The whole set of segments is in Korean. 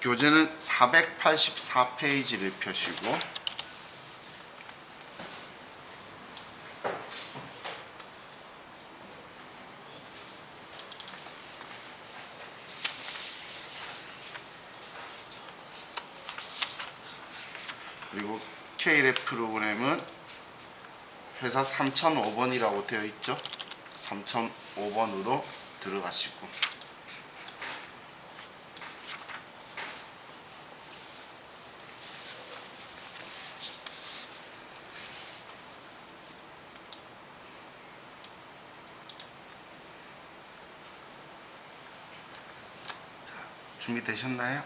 교재는 484페이지를 펴시고 그리고 K랩 프로그램은 회사 3005번이라고 되어 있죠. 3005번으로 들어가시고 자, 준비되셨나요?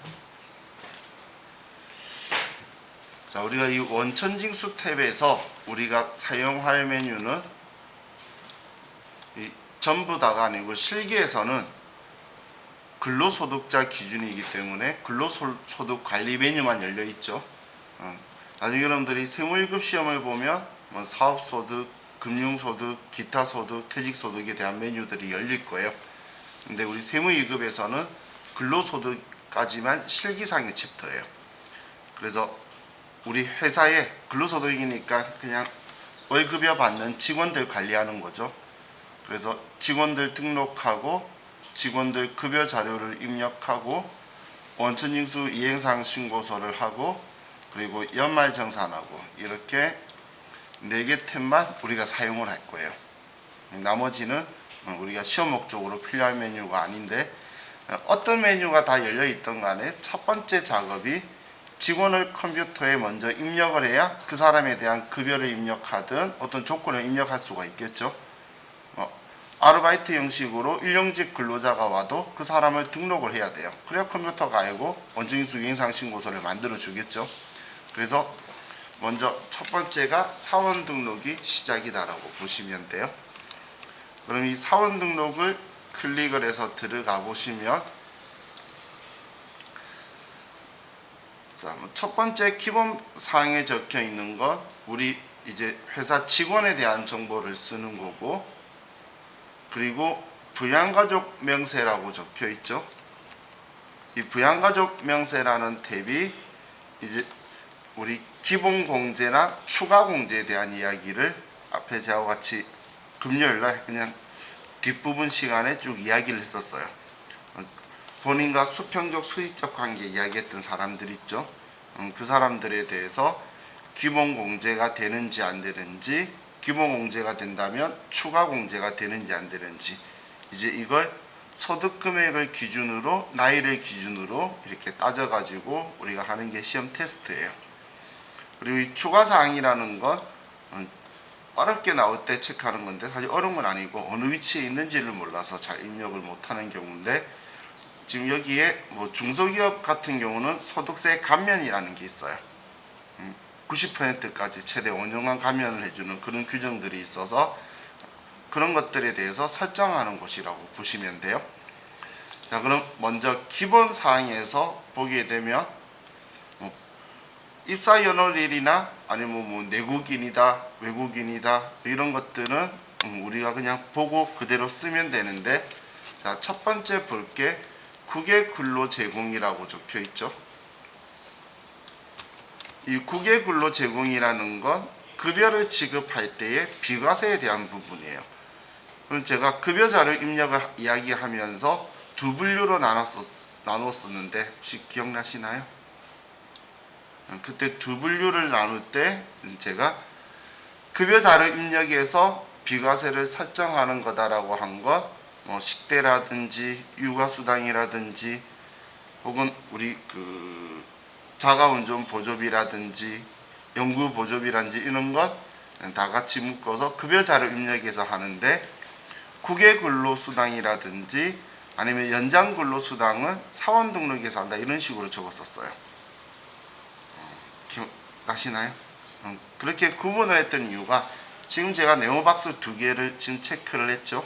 자, 우리가 이 원천징수 탭에서 우리가 사용할 메뉴는 전부 다가 아니고 실기에서는 근로소득자 기준이기 때문에 근로소득 관리 메뉴만 열려 있죠. 나중에 여러분들이 세무1급 시험을 보면 뭐 사업소득, 금융소득, 기타소득, 퇴직소득에 대한 메뉴들이 열릴 거예요. 근데 우리 세무 2급에서는 근로소득까지만 실기상의 챕터예요. 그래서 우리 회사에 근로소득이니까 그냥 월급여 받는 직원들 관리하는 거죠. 그래서 직원들 등록하고 직원들 급여 자료를 입력하고 원천징수 이행사항 신고서를 하고 그리고 연말정산하고 이렇게 4개 탭만 우리가 사용을 할 거예요. 나머지는 우리가 시험 목적으로 필요한 메뉴가 아닌데 어떤 메뉴가 다 열려 있던 간에 첫 번째 작업이 직원을 컴퓨터에 먼저 입력을 해야 그 사람에 대한 급여를 입력하든 어떤 조건을 입력할 수가 있겠죠. 아르바이트 형식으로 일용직 근로자가 와도 그 사람을 등록을 해야 돼요. 그래야 컴퓨터가 알고 원천징수 이행사항 신고서를 만들어 주겠죠. 그래서 먼저 첫 번째가 사원 등록이 시작이다라고 보시면 돼요. 그럼 이 사원 등록을 클릭을 해서 들어가 보시면 자, 첫 번째 기본 사항에 적혀 있는 건 우리 이제 회사 직원에 대한 정보를 쓰는 거고 그리고 부양가족 명세라고 적혀 있죠. 이 부양가족 명세라는 탭이 이제 우리 기본 공제나 추가 공제에 대한 이야기를 앞에 저와 같이 금요일날 그냥 뒷부분 시간에 쭉 이야기를 했었어요. 본인과 수평적 수익적 관계 이야기했던 사람들 있죠. 그 사람들에 대해서 기본 공제가 되는지 안 되는지, 기본 공제가 된다면 추가 공제가 되는지 안 되는지, 이제 이걸 소득 금액을 기준으로 나이를 기준으로 이렇게 따져가지고 우리가 하는 게 시험 테스트예요. 그리고 이 추가 사항이라는 건 어렵게 나올 때 체크하는 건데 사실 어려운 건 아니고 어느 위치에 있는지를 몰라서 잘 입력을 못하는 경우인데 지금 여기에 뭐 중소기업 같은 경우는 소득세 감면이라는 게 있어요. 90%까지 최대 5년간 감면을 해주는 그런 규정들이 있어서 그런 것들에 대해서 설정하는 곳이라고 보시면 돼요. 자, 그럼 먼저 기본 사항에서 보게 되면 입사 연월일이나 아니면 뭐 내국인이다, 외국인이다 이런 것들은 우리가 그냥 보고 그대로 쓰면 되는데 자, 첫 번째 볼게 국외 근로 제공이라고 적혀 있죠. 이 국외 근로 제공이라는 건 급여를 지급할 때의 비과세에 대한 부분이에요. 그럼 제가 급여자료 입력을 이야기하면서 두 분류로 나눴었는데 혹시 기억나시나요? 그때 두 분류를 나눌 때 제가 급여자료 입력에서 비과세를 설정하는 거다라고 한 것, 뭐 식대라든지 육아수당이라든지 혹은 우리 그 자가운전 보조비라든지 연구 보조비라든지 이런 것 다 같이 묶어서 급여자료 입력해서 하는데 국외 근로수당이라든지 아니면 연장 근로수당은 사원 등록에서 한다 이런 식으로 적었었어요. 기억나시나요? 그렇게 구분을 했던 이유가 지금 제가 네모박스 두 개를 지금 체크를 했죠.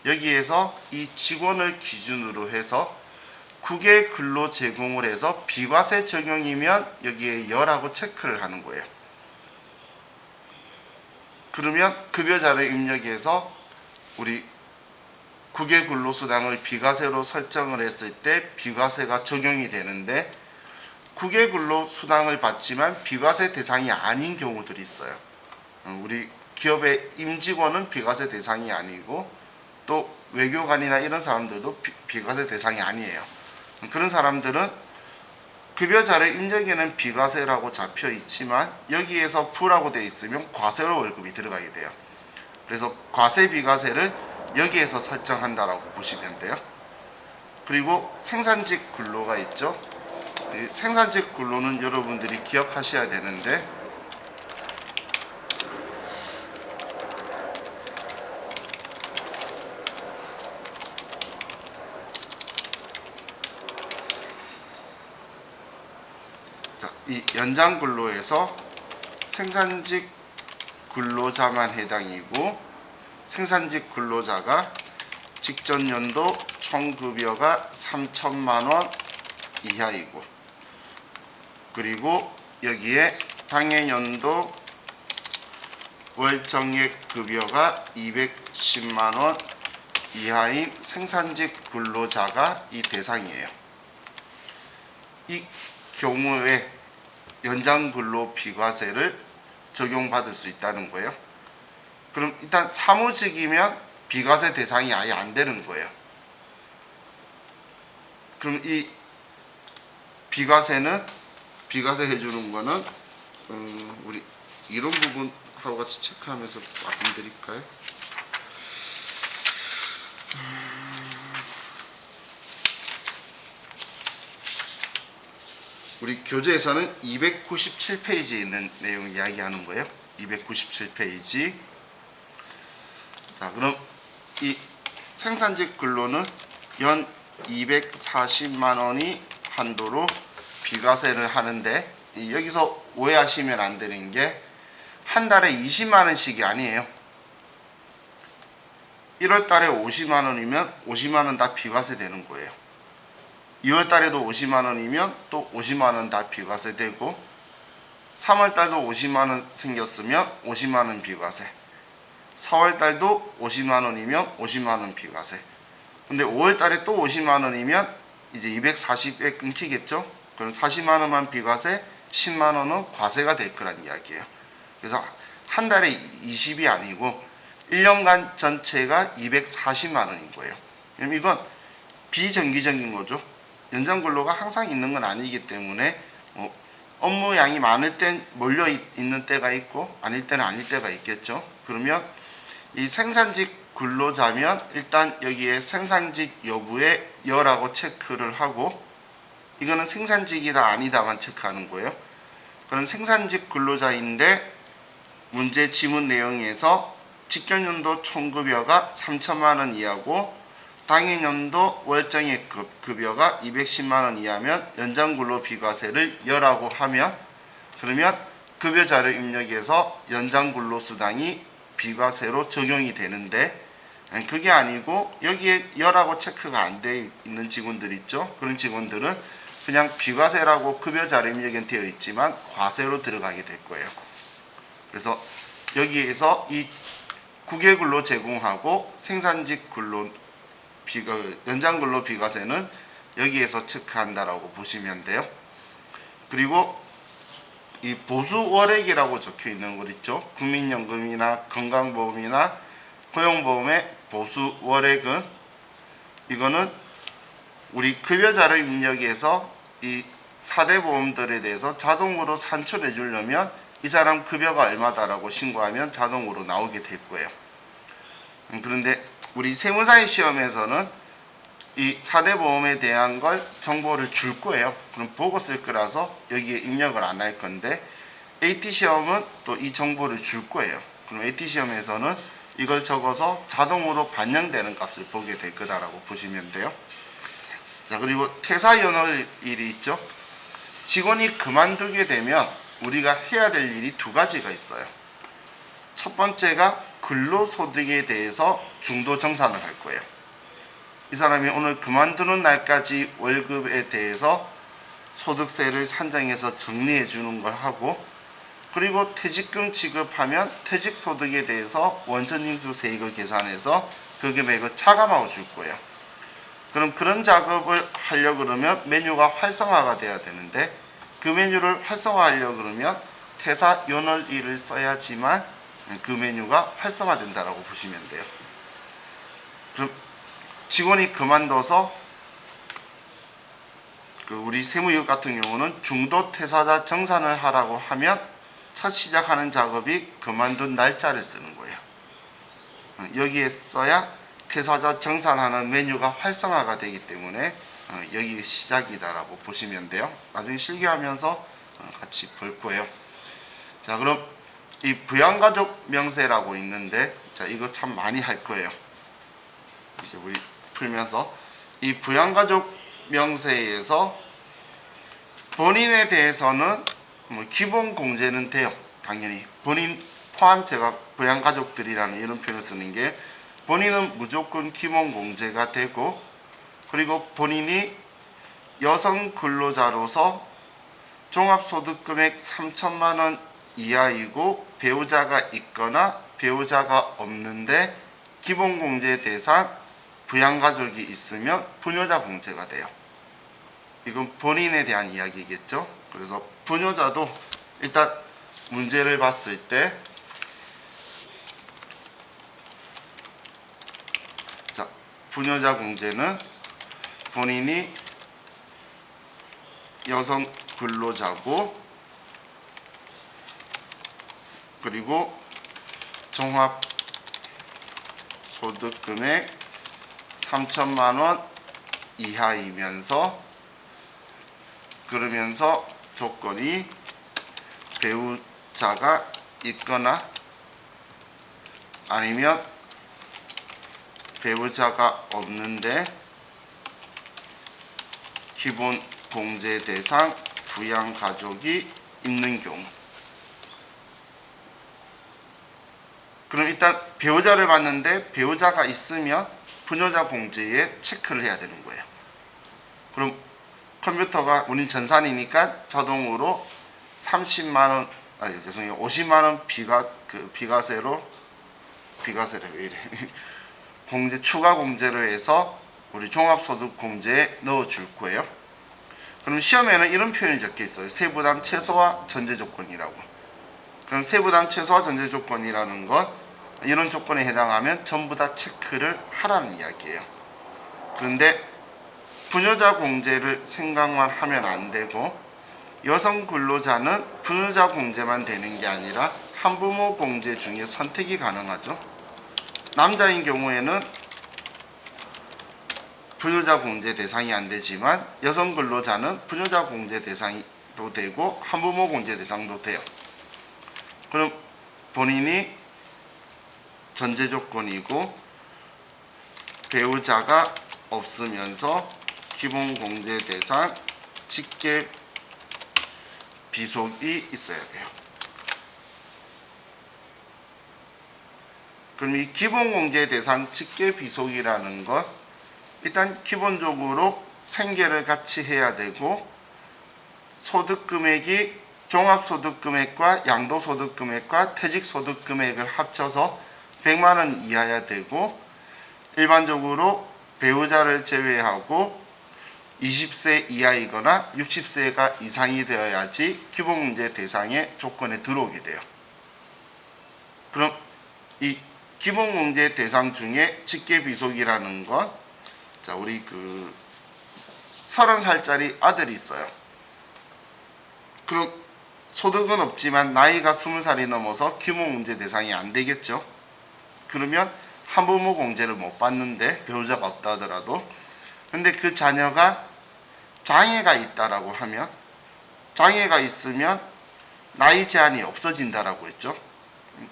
여기에서 이 직원을 기준으로 해서 국외 근로 제공을 해서 비과세 적용이면 여기에 여라고 체크를 하는 거예요. 그러면 급여자료 입력에서 우리 국외 근로수당을 비과세로 설정을 했을 때 비과세가 적용이 되는데, 국외 근로수당을 받지만 비과세 대상이 아닌 경우들이 있어요. 우리 기업의 임직원은 비과세 대상이 아니고 또 외교관이나 이런 사람들도 비과세 대상이 아니에요. 그런 사람들은 급여자료 입력에는 비과세라고 잡혀 있지만 여기에서 부라고 되어 있으면 과세로 월급이 들어가게 돼요. 그래서 과세 비과세를 여기에서 설정한다라고 보시면 돼요. 그리고 생산직 근로가 있죠. 이 생산직 근로는 여러분들이 기억하셔야 되는데, 이 연장 근로에서 생산직 근로자만 해당이고, 생산직 근로자가 직전 연도 총급여가 3천만 원 이하이고, 그리고 여기에 당해 연도 월정액 급여가 210만 원 이하인 생산직 근로자가 이 대상이에요. 이 경우에 연장 근로 비과세를 적용받을 수 있다는 거예요. 그럼 일단 사무직이면 비과세 대상이 아예 안 되는 거예요. 그럼 이 비과세 해주는 거는 우리 이런 부분하고 같이 체크하면서 말씀드릴까요? 우리 교재에서는 297페이지에 있는 내용 이야기하는 거예요. 297페이지. 자, 그럼 이 생산직 근로는 연 240만 원이 한도로 비과세를 하는데, 여기서 오해하시면 안 되는 게 한 달에 20만 원씩이 아니에요. 1월 달에 50만 원이면 50만 원 다 비과세 되는 거예요. 2월 달에도 50만 원이면 또 50만 원 다 비과세 되고, 3월 달도 50만 원 생겼으면 50만 원 비과세, 4월 달도 50만 원이면 50만 원 비과세. 근데 5월 달에 또 50만 원이면 이제 240에 끊기겠죠? 그럼 40만 원만 비과세, 10만 원은 과세가 될 거란 이야기예요. 그래서 한 달에 20이 아니고 1년간 전체가 240만 원인 거예요. 그럼 이건 비정기적인 거죠. 연장 근로가 항상 있는 건 아니기 때문에 업무 양이 많을 땐 몰려 있는 때가 있고 아닐 때는 아닐 때가 있겠죠. 그러면 이 생산직 근로자면 일단 여기에 생산직 여부에 여라고 체크를 하고, 이거는 생산직이다 아니다만 체크하는 거예요. 그럼 생산직 근로자인데 문제 지문 내용에서 직전연도 총급여가 3천만 원 이하고 당해연도 월정액 급여가 210만 원 이하면 연장근로 비과세를 여라고 하면, 그러면 급여자료 입력에서 연장근로수당이 비과세로 적용이 되는데, 그게 아니고 여기에 여라고 체크가 안 돼 있는 직원들 있죠. 그런 직원들은 그냥 비과세라고 급여자료 입력은 되어 있지만 과세로 들어가게 될 거예요. 그래서 여기에서 이 국외근로 제공하고 생산직 근로 연장근로 비과세는 여기에서 체크한다라고 보시면 돼요. 그리고 이 보수월액이라고 적혀 있는 것 있죠. 국민연금이나 건강보험이나 고용보험의 보수월액은, 이거는 우리 급여자료 입력에서 이 4대 보험들에 대해서 자동으로 산출해 주려면 이 사람 급여가 얼마다라고 신고하면 자동으로 나오게 될 거예요. 그런데 우리 세무사의 시험에서는 이 4대 보험에 대한 걸 정보를 줄 거예요. 그럼 보고 쓸 거라서 여기에 입력을 안 할 건데, AT 시험은 또 이 정보를 줄 거예요. 그럼 AT 시험에서는 이걸 적어서 자동으로 반영되는 값을 보게 될 거다라고 보시면 돼요. 자, 그리고 퇴사 연월일이 있죠. 직원이 그만두게 되면 우리가 해야 될 일이 두 가지가 있어요. 첫 번째가 근로소득에 대해서 중도 정산을 할 거예요. 이 사람이 오늘 그만두는 날까지 월급에 대해서 소득세를 산정해서 정리해 주는 걸 하고, 그리고 퇴직금 지급하면 퇴직소득에 대해서 원천징수 세액을 계산해서 그 금액을 차감하고 줄 거예요. 그럼 그런 작업을 하려고 그러면 메뉴가 활성화가 돼야 되는데, 그 메뉴를 활성화하려고 그러면 퇴사 요널1을 써야지만 그 메뉴가 활성화된다라고 보시면 돼요. 그럼 직원이 그만둬서 우리 세무이익 같은 경우는 중도 퇴사자 정산을 하라고 하면 첫 시작하는 작업이 그만둔 날짜를 쓰는 거예요. 여기에 써야 퇴사자 정산하는 메뉴가 활성화가 되기 때문에 여기 시작이다라고 보시면 돼요. 나중에 실기하면서 같이 볼 거예요. 자, 그럼 이 부양가족 명세라고 있는데, 자, 이거 참 많이 할 거예요. 이제 우리 풀면서 이 부양가족 명세에서 본인에 대해서는 기본 공제는 돼요. 당연히 본인 포함, 제가 부양가족들이라는 이런 표현을 쓰는 게, 본인은 무조건 기본 공제가 되고, 그리고 본인이 여성 근로자로서 종합소득금액 3천만 원 이하이고 배우자가 있거나 배우자가 없는데 기본공제 대상 부양가족이 있으면 부녀자 공제가 돼요. 이건 본인에 대한 이야기겠죠. 그래서 부녀자도 일단 문제를 봤을 때, 자, 부녀자 공제는 본인이 여성 근로자고, 그리고 종합소득금액 3천만 원 이하이면서, 그러면서 조건이 배우자가 있거나 아니면 배우자가 없는데 기본 공제 대상 부양가족이 있는 경우. 그럼 일단 배우자를 봤는데 배우자가 있으면 부녀자 공제에 체크를 해야 되는 거예요. 그럼 컴퓨터가, 우린 전산이니까 자동으로 30만원, 죄송해요, 50만원 비과세로 왜 이래 공제, 추가 공제로 해서 우리 종합소득 공제에 넣어 줄 거예요. 그럼 시험에는 이런 표현이 적혀 있어요. 세부담 최소화 전제 조건이라고. 그럼 세부담 최소화 전제 조건이라는 건 이런 조건에 해당하면 전부 다 체크를 하라는 이야기예요. 그런데 부녀자 공제를 생각만 하면 안 되고, 여성 근로자는 부녀자 공제만 되는 게 아니라 한부모 공제 중에 선택이 가능하죠. 남자인 경우에는 부녀자 공제 대상이 안 되지만 여성 근로자는 부녀자 공제 대상도 되고 한부모 공제 대상도 돼요. 그럼 본인이 전제 조건이고 배우자가 없으면서 기본 공제 대상 직계 비속이 있어야 돼요. 그럼 이 기본 공제 대상 직계 비속이라는 것, 일단 기본적으로 생계를 같이 해야 되고, 소득금액이 종합소득금액과 양도소득금액과 퇴직소득금액을 합쳐서 100만 원 이하야 되고, 일반적으로 배우자를 제외하고 20세 이하이거나 60세가 이상이 되어야지 기본공제 대상의 조건에 들어오게 돼요. 그럼 이 기본공제 대상 중에 직계비속이라는 건, 자, 우리 30살짜리 아들이 있어요. 그럼 소득은 없지만 나이가 20살이 넘어서 기본공제 대상이 안 되겠죠. 그러면 한부모 공제를 못 받는데 배우자가 없다 하더라도, 근데 그 자녀가 장애가 있다라고 하면, 장애가 있으면 나이 제한이 없어진다라고 했죠.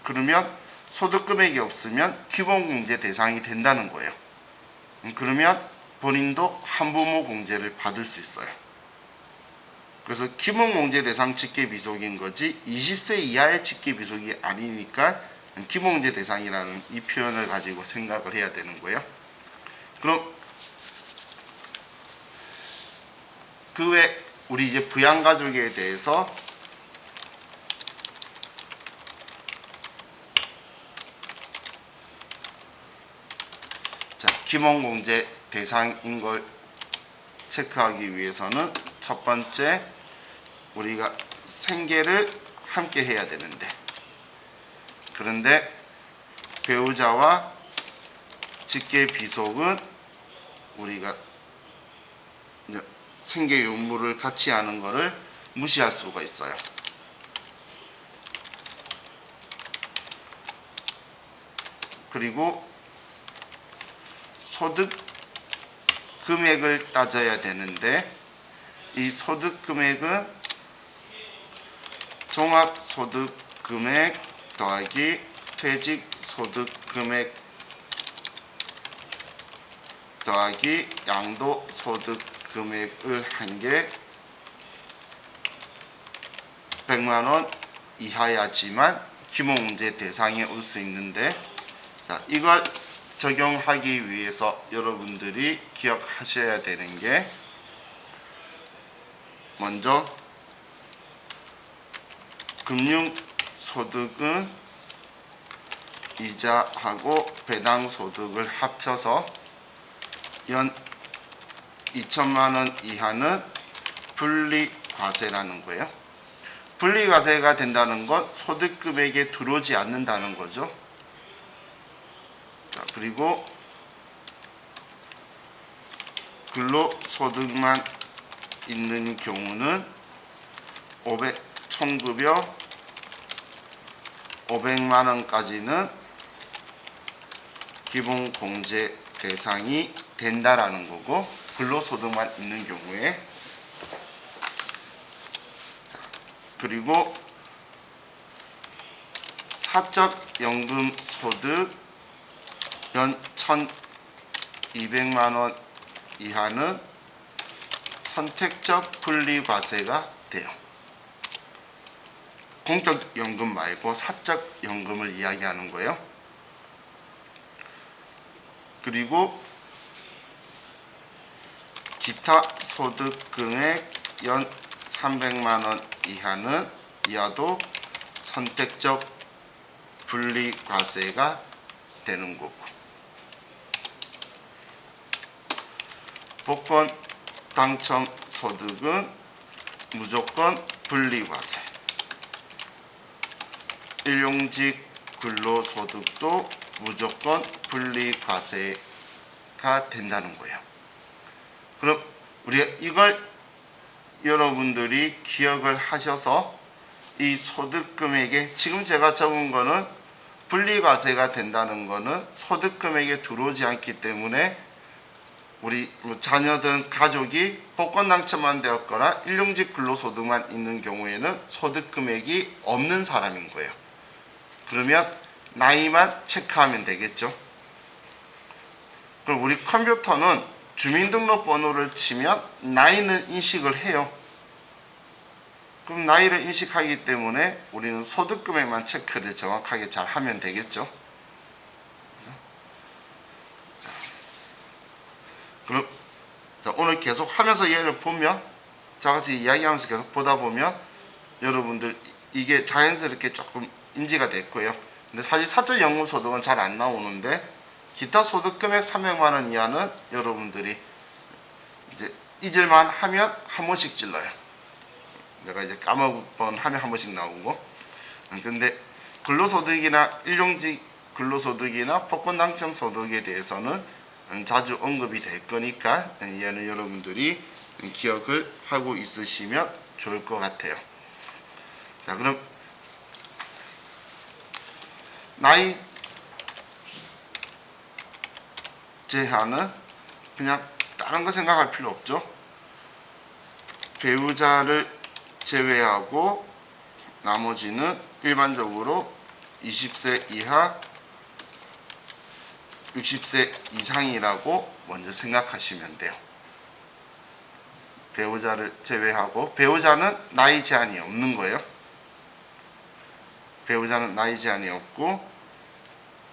그러면 소득금액이 없으면 기본공제 대상이 된다는 거예요. 그러면 본인도 한부모 공제를 받을 수 있어요. 그래서 기본공제 대상 직계비속인 거지 20세 이하의 직계비속이 아니니까 기본공제 대상이라는 이 표현을 가지고 생각을 해야 되는 거예요. 그럼 그 외 우리 이제 부양가족에 대해서 기본공제 대상인 걸 체크하기 위해서는 첫 번째 우리가 생계를 함께 해야 되는데, 그런데 배우자와 직계 비속은 우리가 생계 유무를 같이 하는 것을 무시할 수가 있어요. 그리고 소득 금액을 따져야 되는데, 이 소득 금액은 종합소득 금액 더하기 퇴직소득 금액 더하기 양도소득 금액을 한 게 100만원 이하야지만 기본공제 대상에 올 수 있는데, 자, 이걸 적용하기 위해서 여러분들이 기억하셔야 되는 게, 먼저 금융소득은 이자하고 배당소득을 합쳐서 연 2천만원 이하는 분리과세라는 거예요. 분리과세가 된다는 건 소득금액에 들어오지 않는다는 거죠. 자, 그리고 근로소득만 있는 경우는 총급여 500만원까지는 기본공제 대상이 된다라는 거고, 근로소득만 있는 경우에. 그리고 사적연금 소득 연 1200만원 이하는 선택적 분리과세가 돼요. 공적연금 말고 사적연금을 이야기하는 거예요. 그리고 기타 소득금액 연 300만원 이하도 선택적 분리과세가 되는 거고, 복권 당첨 소득은 무조건 분리과세, 일용직 근로소득도 무조건 분리과세가 된다는 거예요. 그럼 우리가 이걸 여러분들이 기억을 하셔서 이 소득금액에, 지금 제가 적은 거는 분리과세가 된다는 거는 소득금액에 들어오지 않기 때문에 우리 자녀든 가족이 복권 당첨만 되었거나 일용직 근로소득만 있는 경우에는 소득금액이 없는 사람인 거예요. 그러면 나이만 체크하면 되겠죠. 그럼 우리 컴퓨터는 주민등록번호를 치면 나이는 인식을 해요. 그럼 나이를 인식하기 때문에 우리는 소득금액만 체크를 정확하게 잘 하면 되겠죠. 그럼 오늘 계속 하면서 얘를 보면, 저같이 이야기하면서 계속 보다 보면 여러분들 이게 자연스럽게 조금 인지가 됐고요. 근데 사실 사적연금소득은 잘 안 나오는데, 기타 소득금액 300만원 이하는 여러분들이 이제 잊을만 하면 한 번씩 찔러요. 내가 이제 까먹은 하면 한 번씩 나오고. 근데 근로소득이나 일용직 근로소득이나 복권 당첨 소득에 대해서는 자주 언급이 될 거니까 얘는 여러분들이 기억을 하고 있으시면 좋을 것 같아요. 자, 그럼 나이 제한은 그냥 다른 거 생각할 필요 없죠. 배우자를 제외하고 나머지는 일반적으로 20세 이하 60세 이상이라고 먼저 생각하시면 돼요. 배우자를 제외하고, 배우자는 나이 제한이 없는 거예요. 배우자는 나이 제한이 없고,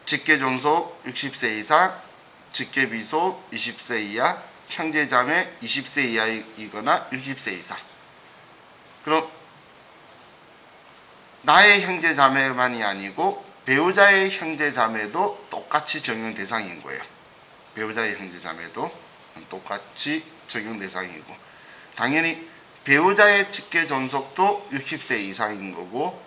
직계존속 60세 이상, 직계비속 20세 이하, 형제자매 20세 이하이거나 60세 이상. 그럼 나의 형제자매만이 아니고 배우자의 형제자매도 똑같이 적용 대상인 거예요. 배우자의 형제자매도 똑같이 적용 대상이고, 당연히 배우자의 직계 존속도 60세 이상인 거고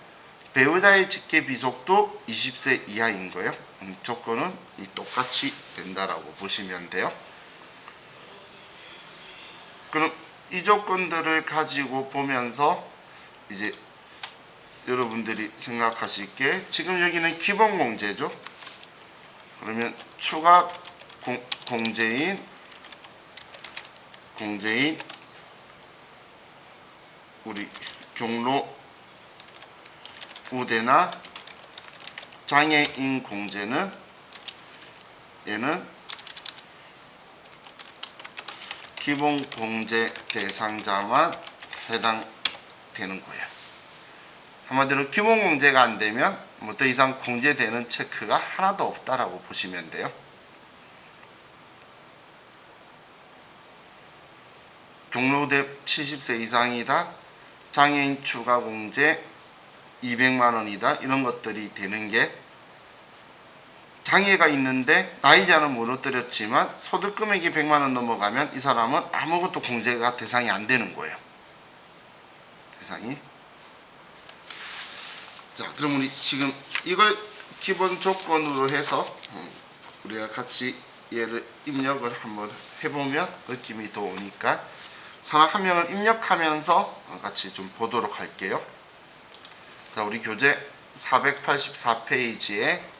배우자의 직계 비속도 20세 이하인 거예요. 조건은 똑같이 된다라고 보시면 돼요. 그럼 이 조건들을 가지고 보면서 이제 여러분들이 생각하실 게, 지금 여기는 기본 공제죠. 그러면 추가 공제인 우리 경로 우대나 장애인 공제는 얘는 기본 공제 대상자만 해당되는 거예요. 한마디로 기본 공제가 안 되면 뭐 더 이상 공제되는 체크가 하나도 없다라고 보시면 돼요. 경로대 70세 이상이다, 장애인 추가 공제 200만 원이다, 이런 것들이 되는 게, 장애가 있는데 나이자는 무너뜨렸지만 소득 금액이 100만 원 넘어가면 이 사람은 아무것도 공제가 대상이 안 되는 거예요. 대상이. 자, 그럼 우리 지금 이걸 기본 조건으로 해서 우리가 같이 얘를 입력을 한번 해보면 느낌이 더 오니까 사람 한 명을 입력하면서 같이 좀 보도록 할게요. 자, 우리 교재 484페이지에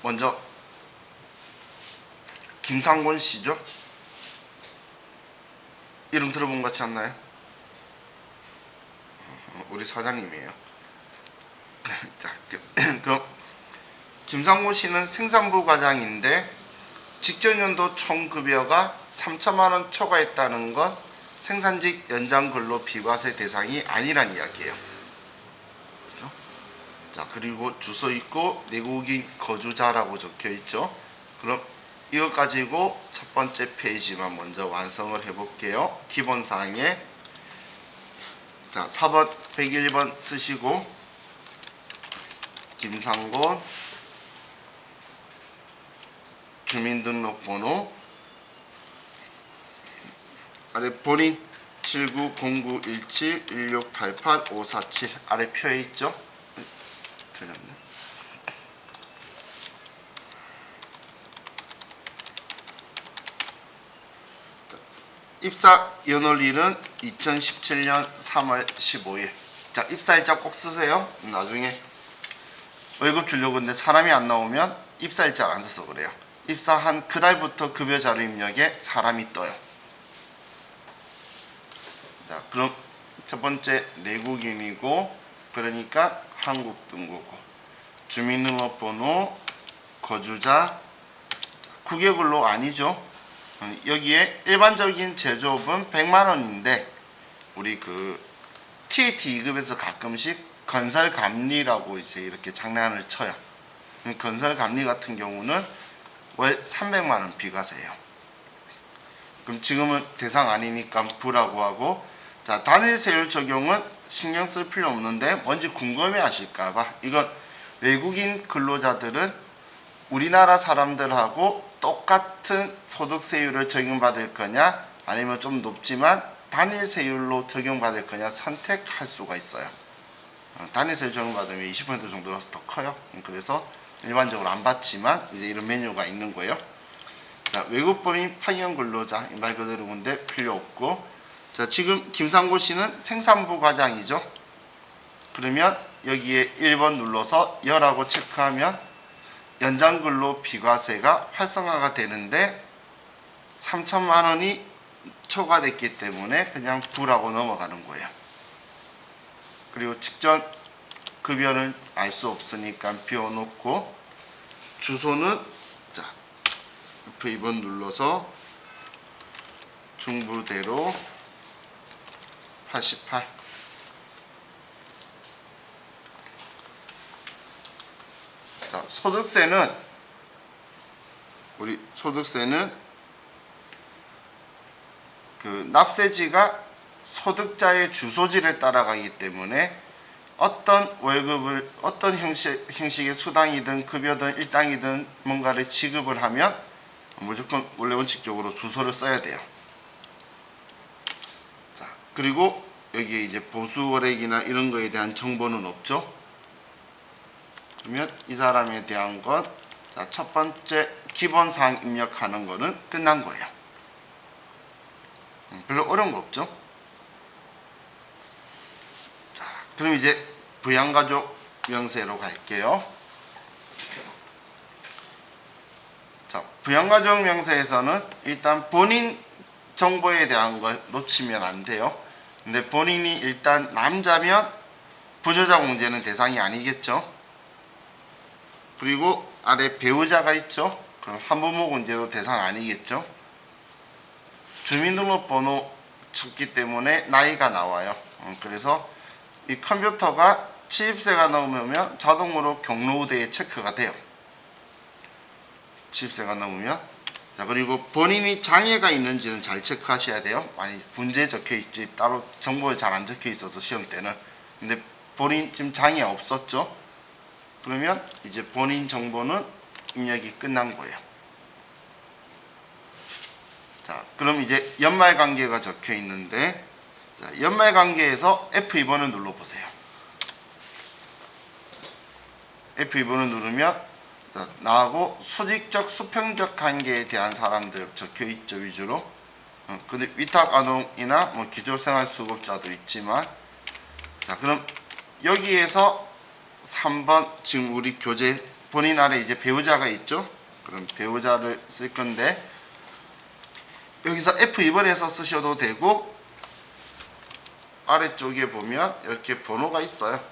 먼저 김상곤 씨죠? 이름 들어본 것 같지 않나요? 우리 사장님이에요. 자, 그럼 김상곤 씨는 생산부 과장인데 직전연도 총급여가 3천만 원 초과했다는 건 생산직 연장 근로 비과세 대상이 아니란 이야기예요. 그렇죠? 자, 그리고 주소 있고 내국인 거주자라고 적혀 있죠. 그럼 이거 가지고 첫 번째 페이지만 먼저 완성을 해 볼게요. 기본사항에 자, 4번 101번 쓰시고 김상곤 주민등록번호 아래 본인 79091716885547 아래 표에 있죠? 틀렸네. 자, 입사 연월일은 2017년 3월 15일. 자, 입사일자 꼭 쓰세요. 나중에 월급 주려고 했는데 사람이 안 나오면 입사일자를 안 써서 그래요. 입사한 그날부터 급여 자료 입력에 사람이 떠요. 자, 그럼 첫 번째 내국인이고, 그러니까 한국 등록고, 주민등록번호, 거주자, 국외근로 아니죠. 여기에 일반적인 제조업은 100만 원인데 우리 그 TAT 2급에서 가끔씩 건설감리라고 이제 이렇게 장난을 쳐요. 건설감리 같은 경우는 월 300만 원 비과세예요. 그럼 지금은 대상 아니니까 부라고 하고, 자, 단일 세율 적용은 신경 쓸 필요 없는데 뭔지 궁금해 하실까봐, 이건 외국인 근로자들은 우리나라 사람들하고 똑같은 소득세율을 적용받을 거냐 아니면 좀 높지만 단일 세율로 적용받을 거냐 선택할 수가 있어요. 단일 세율 적용받으면 20% 정도라서 더 커요. 그래서 일반적으로 안 받지만 이제 이런 메뉴가 있는 거예요. 자, 외국법인 파견 근로자 말 그대로 근데 필요 없고, 자, 지금 김상곤 씨는 생산부 과장이죠. 그러면 여기에 1번 눌러서 여라고 체크하면 연장근로 비과세가 활성화가 되는데 3천만 원이 초과됐기 때문에 그냥 부라고 넘어가는 거예요. 그리고 직전 급여는 알 수 없으니까 비워놓고, 주소는 자, F2번 눌러서 중부대로 88. 자, 소득세는 우리 소득세는 그 납세지가 소득자의 주소지를 따라가기 때문에 어떤 월급을 어떤 형식의 수당이든 급여든 일당이든 뭔가를 지급을 하면 무조건 원래 원칙적으로 주소를 써야 돼요. 자, 그리고 여기에 이제 보수월액이나 이런 거에 대한 정보는 없죠. 그러면 이 사람에 대한 것, 자, 첫 번째 기본사항 입력하는 거는 끝난 거예요. 별로 어려운 거 없죠. 자, 그럼 이제 부양가족 명세로 갈게요. 자, 부양가족 명세에서는 일단 본인 정보에 대한 걸 놓치면 안 돼요. 근데 본인이 일단 남자면 부녀자 공제는 대상이 아니겠죠. 그리고 아래 배우자가 있죠. 그럼 한부모 공제도 대상 아니겠죠. 주민등록번호 쳤기 때문에 나이가 나와요. 그래서 이 컴퓨터가 취입세가 넘으면 자동으로 경로우대에 체크가 돼요. 취입세가 넘으면. 자, 그리고 본인이 장애가 있는지는 잘 체크하셔야 돼요. 많이 문제에 적혀있지 따로 정보에 잘 안 적혀 있어서 시험 때는. 근데 본인 지금 장애 없었죠. 그러면 이제 본인 정보는 입력이 끝난 거예요. 자, 그럼 이제 연말관계가 적혀 있는데, 자, 연말관계에서 F2번을 눌러보세요. F2번을 누르면, 자, 나하고 수직적, 수평적 관계에 대한 사람들 적혀 있죠, 위주로. 근데 위탁아동이나 뭐 기초생활수급자도 있지만, 자, 그럼 여기에서 3번 지금 우리 교재 본인 아래 이제 배우자가 있죠. 그럼 배우자를 쓸 건데, 여기서 F2번에서 쓰셔도 되고 아래쪽에 보면 이렇게 번호가 있어요.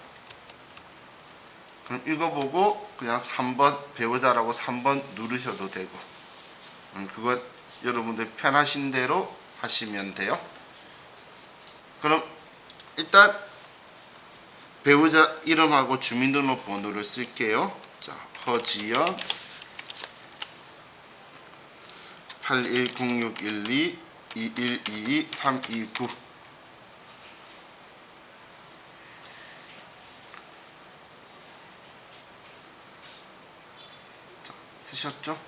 그럼 이거 보고 그냥 3번 배우자라고 3번 누르셔도 되고, 그거 여러분들 편하신 대로 하시면 돼요. 그럼 일단 배우자 이름하고 주민등록번호를 쓸게요. 자, 허지연 810612-2122-329. 자, 쓰셨죠?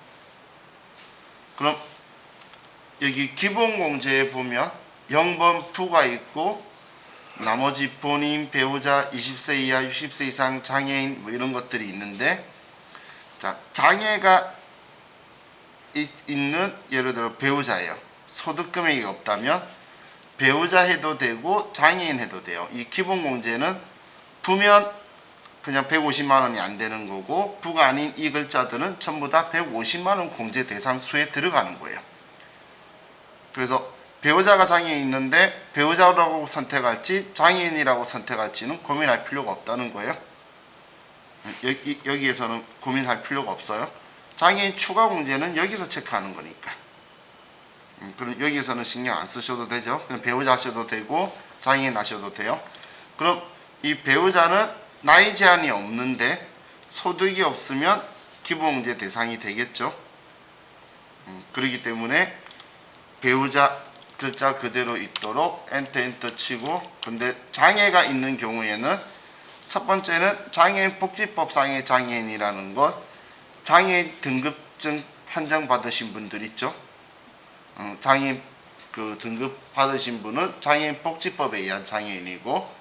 그럼 여기 기본공제에 보면 0번 부가 있고 나머지 본인, 배우자, 20세 이하, 60세 이상, 장애인 뭐 이런 것들이 있는데, 자, 장애가 있는 예를 들어 배우자예요. 소득 금액이 없다면 배우자 해도 되고 장애인 해도 돼요. 이 기본공제는 부면 그냥 150만 원이 안 되는 거고, 부가 아닌 이 글자들은 전부 다 150만 원 공제 대상 수에 들어가는 거예요. 그래서 배우자가 장애인 있는데 배우자라고 선택할지 장애인이라고 선택할지는 고민할 필요가 없다는 거예요. 여기에서는 고민할 필요가 없어요. 장애인 추가 공제는 여기서 체크하는 거니까. 그럼 여기에서는 신경 안 쓰셔도 되죠. 그냥 배우자 하셔도 되고 장애인 하셔도 돼요. 그럼 이 배우자는 나이 제한이 없는데 소득이 없으면 기본공제 대상이 되겠죠. 그렇기 때문에 배우자 글자 그대로 있도록 엔터 치고, 근데 장애가 있는 경우에는 첫 번째는 장애인 복지법상의 장애인이라는 건 장애인 등급증 판정 받으신 분들 있죠. 장애인 그 등급 받으신 분은 장애인 복지법에 의한 장애인이고,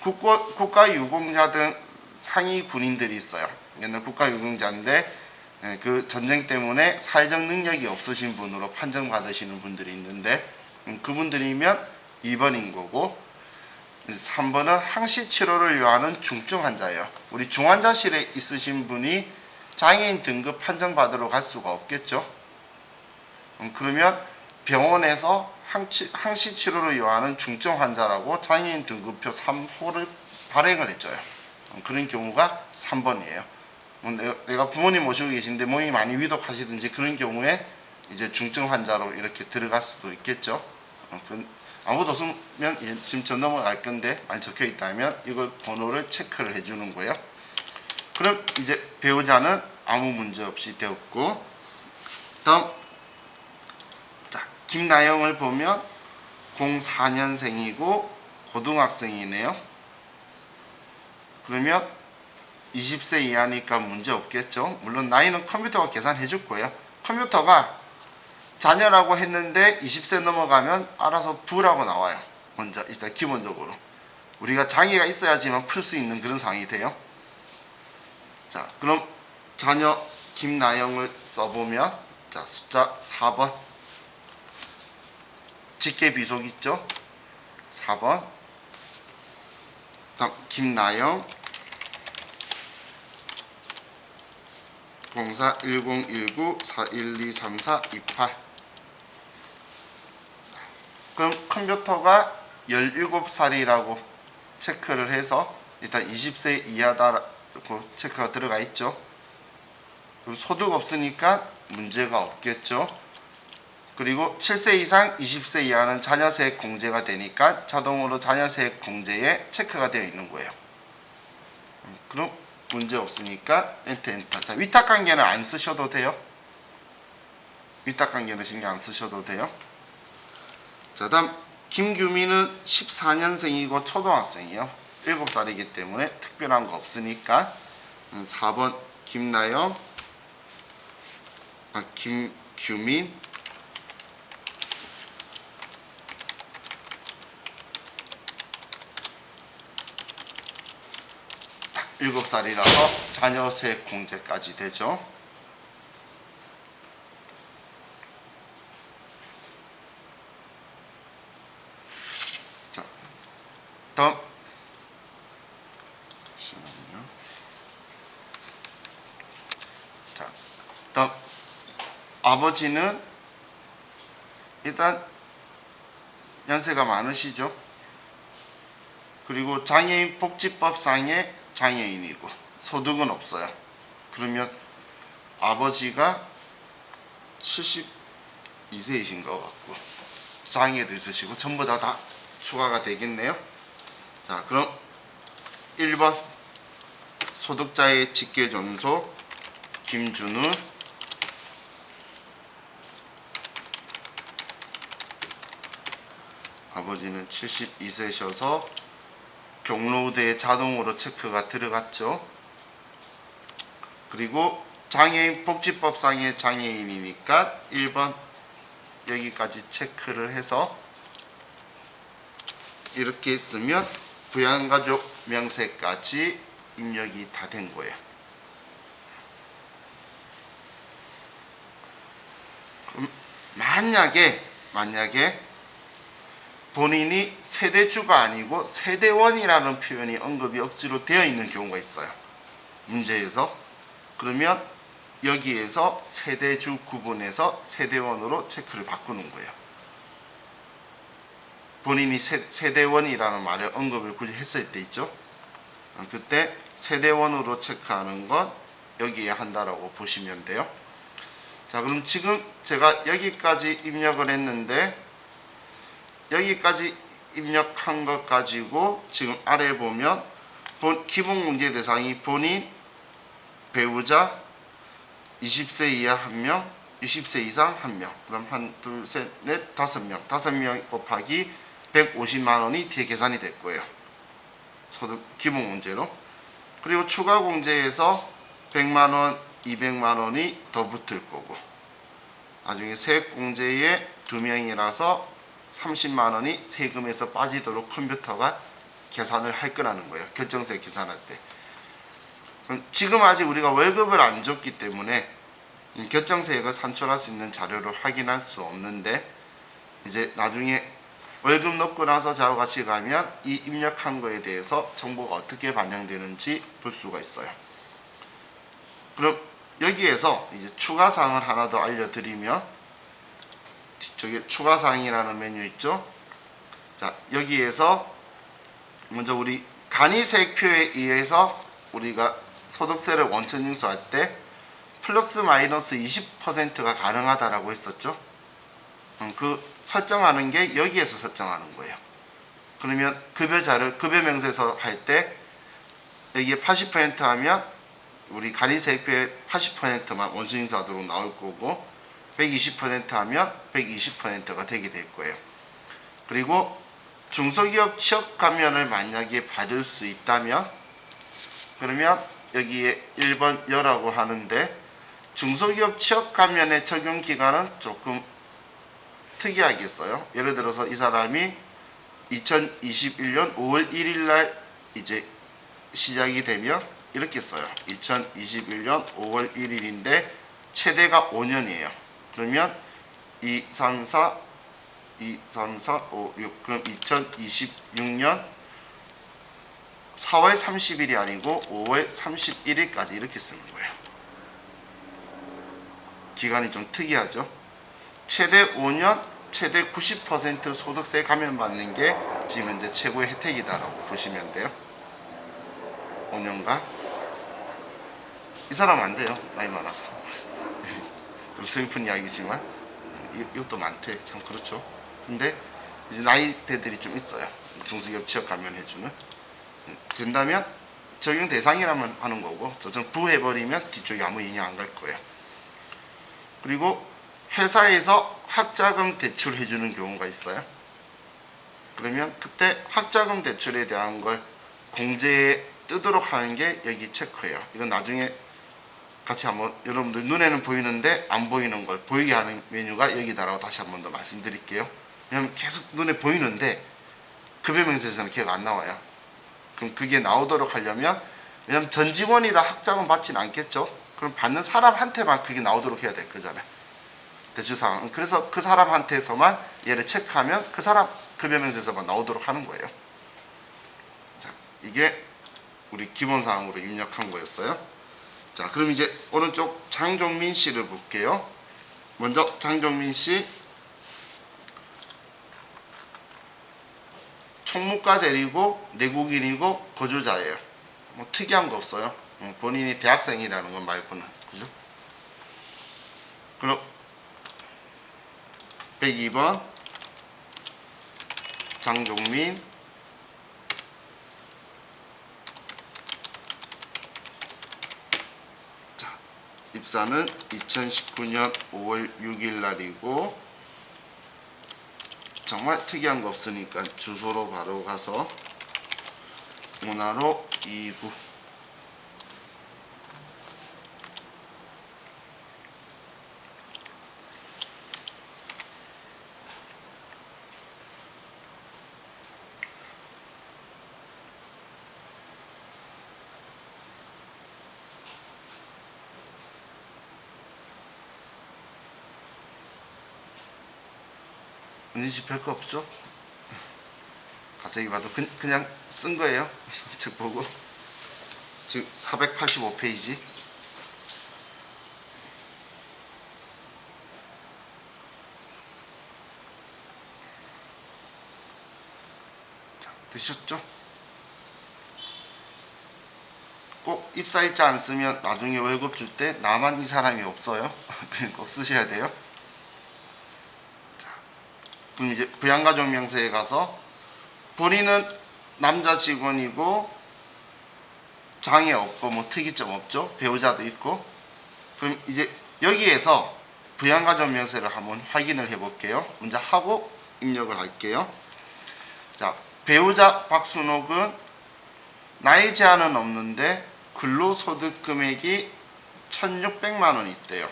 국가 유공자 등 상위 군인들이 있어요. 옛날 국가 유공자인데 그 전쟁 때문에 사회적 능력이 없으신 분으로 판정받으시는 분들이 있는데, 그분들이면 2번인 거고, 3번은 항시 치료를 요하는 중증 환자예요. 우리 중환자실에 있으신 분이 장애인 등급 판정받으러 갈 수가 없겠죠. 그러면 병원에서 항시 치료를 요하는 중증 환자라고 장애인 등급표 3호를 발행을 해줘요. 그런 경우가 3번이에요. 내가 부모님 모시고 계신데 몸이 많이 위독하시든지 그런 경우에 이제 중증 환자로 이렇게 들어갈 수도 있겠죠. 아무도 없으면 지금 전 넘어갈 건데 많이 적혀 있다면 이걸 번호를 체크를 해주는 거예요. 그럼 이제 배우자는 아무 문제 없이 되었고, 다음 자, 김나영을 보면 04년생이고 고등학생이네요. 그러면 20세 이하니까 문제 없겠죠. 물론 나이는 컴퓨터가 계산해 줄 거예요. 컴퓨터가 자녀라고 했는데 20세 넘어가면 알아서 부라고 나와요. 먼저 일단 기본적으로 우리가 장애가 있어야지만 풀 수 있는 그런 상황이 돼요. 자, 그럼 자녀 김나영을 써보면, 자, 숫자 4번 직계 비속 있죠. 4번 다음 김나영 04101941234228. 그럼 컴퓨터가 17살이라고 체크를 해서 일단 20세 이하다라고 체크가 들어가 있죠. 그럼 소득 없으니까 문제가 없겠죠. 그리고 7세 이상 20세 이하는 자녀세액 공제가 되니까 자동으로 자녀세액 공제에 체크가 되어 있는 거예요. 그럼 문제 없으니까 엔터. 자, 위탁관계는 안 쓰셔도 돼요. 위탁관계는 신경 안 쓰셔도 돼요. 자, 다음 김규민은 14년생이고 초등학생이요. 7살이기 때문에 특별한 거 없으니까 4번 김나영 김규민 7살이라서 자녀세액 공제까지 되죠. 자, 다음 잠시만요. 자, 다음 아버지는 일단 연세가 많으시죠. 그리고 장애인 복지법상의 장애인이고 소득은 없어요. 그러면 아버지가 72세이신 것 같고 장애도 있으시고 전부 다 추가가 되겠네요. 자, 그럼 1번 소득자의 직계존소 김준우 아버지는 72세셔서 경로우대에 자동으로 체크가 들어갔죠. 그리고 장애인 복지법상의 장애인이니까 1번 여기까지 체크를 해서 이렇게 쓰면 부양가족 명세까지 입력이 다 된 거예요. 그럼 만약에 본인이 세대주가 아니고 세대원이라는 표현이 언급이 억지로 되어 있는 경우가 있어요. 문제에서. 그러면 여기에서 세대주 구분해서 세대원으로 체크를 바꾸는 거예요. 본인이 세대원이라는 말에 언급을 굳이 했을 때 있죠. 그때 세대원으로 체크하는 건 여기에 한다라고 보시면 돼요. 자, 그럼 지금 제가 여기까지 입력을 했는데 여기까지 입력한 것 가지고 지금 아래 보면 기본 문제 대상이 본인, 배우자, 20세 이하 1명, 20세 이상 1명. 그럼 1, 2, 3, 4, 5명. 5명 곱하기 150만 원이 뒤에 계산이 될 거예요. 소득 기본 문제로. 그리고 추가 공제에서 100만 원, 200만 원이 더 붙을 거고. 나중에 세액 공제에 2명이라서 30만 원이 세금에서 빠지도록 컴퓨터가 계산을 할 거라는 거예요. 결정세 계산할 때. 그럼 지금 아직 우리가 월급을 안 줬기 때문에 결정세액을 산출할 수 있는 자료를 확인할 수 없는데 이제 나중에 월급 넣고 나서 저하고 같이 가면 이 입력한 거에 대해서 정보가 어떻게 반영되는지 볼 수가 있어요. 그럼 여기에서 이제 추가사항을 하나 더 알려드리면 뒤쪽에 추가사항이라는 메뉴 있죠. 자, 여기에서 먼저 우리 간이세액표에 의해서 우리가 소득세를 원천징수할 때 플러스 마이너스 20%가 가능하다라고 했었죠. 그 설정하는 게 여기에서 설정하는 거예요. 그러면 급여 명세서 할 때 여기에 80% 하면 우리 간이세액표에 80%만 원천징수하도록 나올 거고 120% 하면 120%가 되게 될 거예요. 그리고 중소기업 취업 감면을 만약에 받을 수 있다면, 그러면 여기에 1번 여라고 하는데, 중소기업 취업 감면의 적용 기간은 조금 특이하게 써요. 예를 들어서 이 사람이 2021년 5월 1일 날 이제 시작이 되면 이렇게 써요. 2021년 5월 1일인데 최대가 5년이에요. 그러면 2, 3, 4, 2, 3, 4, 5, 6, 그럼 2026년 4월 30일이 아니고 5월 31일까지 이렇게 쓰는 거예요. 기간이 좀 특이하죠. 최대 5년, 최대 90% 소득세 감면받는 게 지금 현재 최고의 혜택이다라고 보시면 돼요. 5년간. 이 사람 안 돼요. 나이 많아서. 좀 슬픈 이야기지만 이것도 많대. 참 그렇죠. 근데 이제 나이대들이 좀 있어요. 중소기업 취업 감면해주는. 된다면 적용 대상이라면 하는 거고, 저 부해버리면 뒤쪽에 아무 영향 안 갈 거예요. 그리고 회사에서 학자금 대출해주는 경우가 있어요. 그러면 그때 학자금 대출에 대한 걸 공제에 뜨도록 하는 게 여기 체크예요. 이건 나중에 같이 한번 여러분들 눈에는 보이는데 안 보이는 걸 보이게 하는 메뉴가 여기다라고 다시 한번 더 말씀드릴게요. 왜냐면 계속 눈에 보이는데 급여명세에서는 걔가 안 나와요. 그럼 그게 나오도록 하려면, 왜냐면 전 직원이 다 학자금 받지는 않겠죠. 그럼 받는 사람한테만 그게 나오도록 해야 될 거잖아요. 대출상황. 그래서 그 사람한테서만 얘를 체크하면 그 사람 급여명세에서만 나오도록 하는 거예요. 자, 이게 우리 기본사항으로 입력한 거였어요. 자, 그럼 이제 오른쪽 장종민 씨를 볼게요. 먼저 장종민 씨 총무과 대리고 내국인이고 거주자예요. 뭐 특이한 거 없어요. 본인이 대학생이라는 것 말고는. 그죠? 그럼 102번 장종민, 자, 입사는 2019년 5월 6일 날이고, 정말 특이한 거 없으니까 주소로 바로 가서 문화로 2구. 은진씨 별거 없죠? 갑자기 봐도 그냥 쓴 거예요. 책 보고. 지금 485페이지. 자, 되셨죠? 꼭 입사일자 안 쓰면 나중에 월급 줄 때 나만 이 사람이 없어요. 꼭 쓰셔야 돼요. 그럼 이제 부양가족명세에 가서 본인은 남자 직원이고 장애 없고 뭐 특이점 없죠. 배우자도 있고. 그럼 이제 여기에서 부양가족명세를 한번 확인을 해 볼게요. 먼저 하고 입력을 할게요. 자, 배우자 박순옥은 나이 제한은 없는데 근로소득 금액이 1,600만 원이 있대요.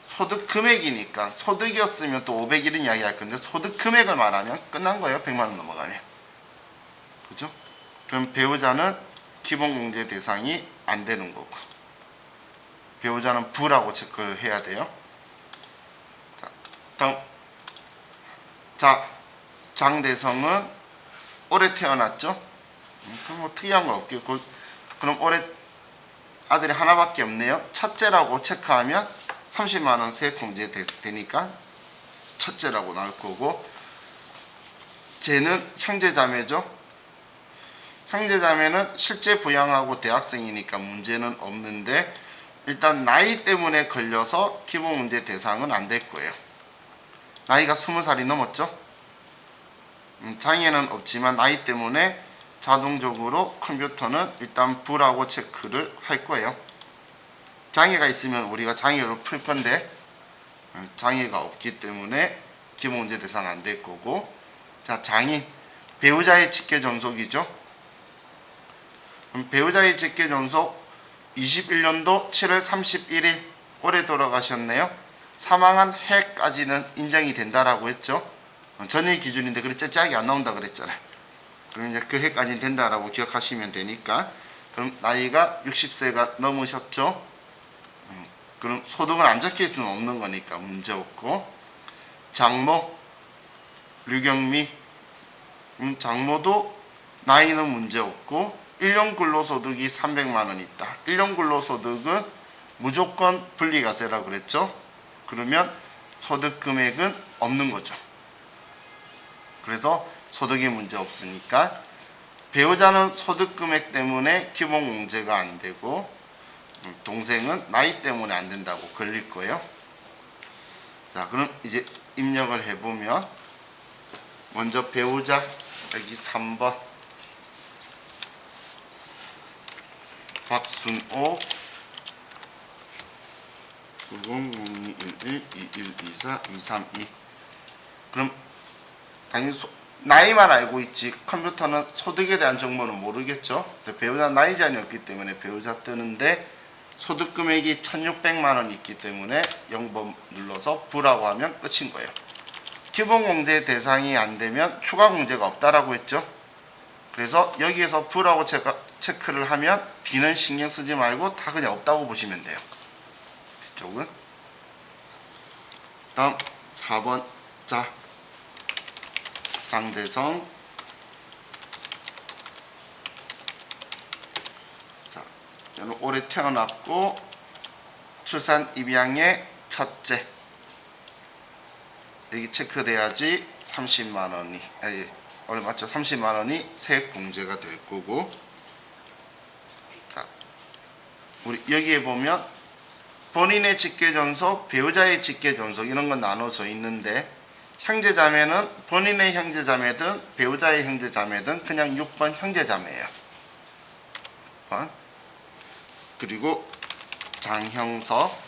소득 금액이니까 소득이었으면 또 500일은 이야기할 건데 소득 금액을 말하면 끝난 거예요. 100만 원 넘어가면. 그죠? 그럼 배우자는 기본공제 대상이 안 되는 거고, 배우자는 부라고 체크를 해야 돼요. 자, 다음. 자, 장대성은 올해 태어났죠? 그럼 뭐 특이한 거 없겠고, 그럼 올해 아들이 하나밖에 없네요. 첫째라고 체크하면 30만 원 세액공제 되니까 첫째라고 나올 거고, 쟤는 형제자매죠. 형제자매는 실제 부양하고 대학생이니까 문제는 없는데 일단 나이 때문에 걸려서 기본문제 대상은 안 될 거예요. 나이가 20살이 넘었죠. 장애는 없지만 나이 때문에 자동적으로 컴퓨터는 일단 부라고 체크를 할 거예요. 장애가 있으면 우리가 장애로 풀 건데 장애가 없기 때문에 기본문제 대상 안 될 거고, 자, 장인 배우자의 직계 존속이죠. 그럼 배우자의 직계 존속 21년도 7월 31일 올해 돌아가셨네요. 사망한 해까지는 인정이 된다라고 했죠. 전일 기준인데 그래 째짝이 안 나온다 그랬잖아요. 그럼 이제 그 해까지는 된다라고 기억하시면 되니까, 그럼 나이가 60세가 넘으셨죠. 그럼 소득은 안 적혀 있으면 없는 거니까 문제 없고, 장모 류경미, 장모도 나이는 문제 없고 1년 근로소득이 300만 원 있다. 1년 근로소득은 무조건 분리과세라고 그랬죠. 그러면 소득 금액은 없는 거죠. 그래서 소득이 문제 없으니까 배우자는 소득 금액 때문에 기본공제가 안 되고, 동생은 나이 때문에 안 된다고 걸릴 거예요. 자, 그럼 이제 입력을 해보면, 먼저 배우자 여기 3번 박순옥 90021121242232. 그럼 당연히 나이만 알고 있지 컴퓨터는 소득에 대한 정보는 모르겠죠. 배우자 나이 제한이 없기 때문에 배우자 뜨는데, 소득 금액이 1600만 원 있기 때문에 0번 눌러서 부라고 하면 끝인 거예요. 기본공제 대상이 안 되면 추가공제가 없다라고 했죠. 그래서 여기에서 부라고 체크를 하면 D는 신경 쓰지 말고 다 그냥 없다고 보시면 돼요. 뒤쪽은. 다음 4번 자 장대성. 자, 얘는 올해 태어났고 출산 입양의 첫째. 여기 체크돼야지 30만 원이, 올해 맞죠? 30만 원이 세액 공제가 될 거고. 자, 우리 여기에 보면 본인의 직계 존속, 배우자의 직계 존속 이런 건 나눠져 있는데, 형제자매는 본인의 형제자매든 배우자의 형제자매든 그냥 6번 형제자매예요. 6번. 그리고 장형석.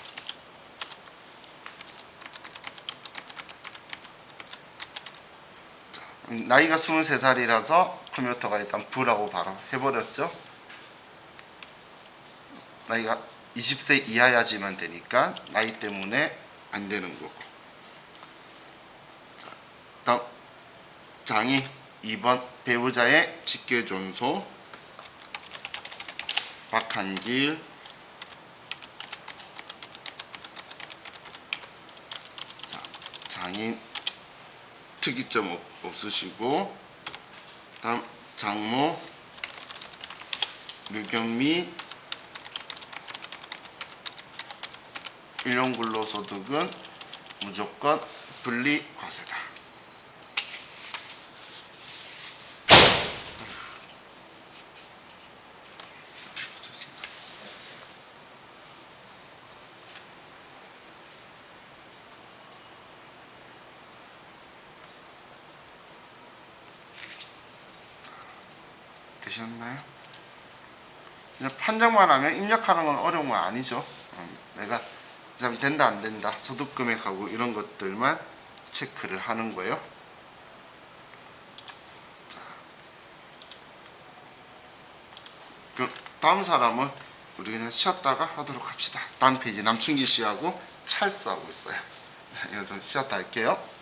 나이가 23살이라서 컴퓨터가 일단 부라고 바로 해버렸죠. 나이가 20세 이하야지만 되니까 나이 때문에 안 되는 거고. 자, 다음 장이 2번 배우자의 직계 존속 박한길. 자, 장인 특이점 없으시고, 다음 장모 류경미 1년 근로소득은 무조건 분리과세다. 되셨나요? 그냥 판정만 하면 입력하는 건 어려운 건 아니죠. 내가 이 사람 된다 안 된다 소득 금액하고 이런 것들만 체크를 하는 거예요. 자, 그럼 다음 사람은 우리 그냥 쉬었다가 하도록 합시다. 다음 페이지 남춘기 씨하고 찰스하고 있어요. 이거 좀 쉬었다 할게요.